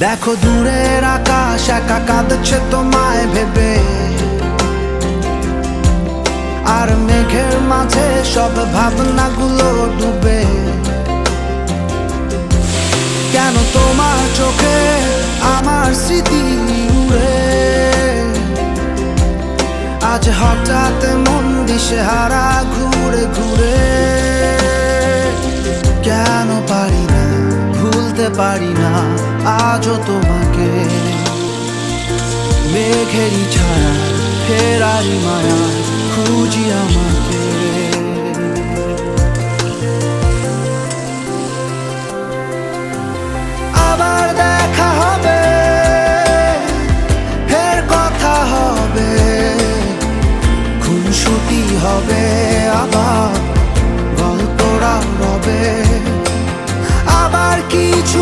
দেখো দূরের আকাশ একা কাঁদছে তোমায় ভেবে, আর মেঘের মাঝে সব ভাবনাগুলো ডুবে। কেন তোমার চোখে আমার স্মৃতি উড়ে, আজ হঠাৎ মন দিশেহারা ঘুরে ঘুরে। কেন পারি না ভুলতে পারি না আজও তোমাকে, মেঘেরই ছায়া ফেরারি মায়া খুঁজি আমাকে। আবার দেখা হবে, ফের কথা হবে, খুনসুটি হবে, আবার গল্পরা রবে, আবার কিছু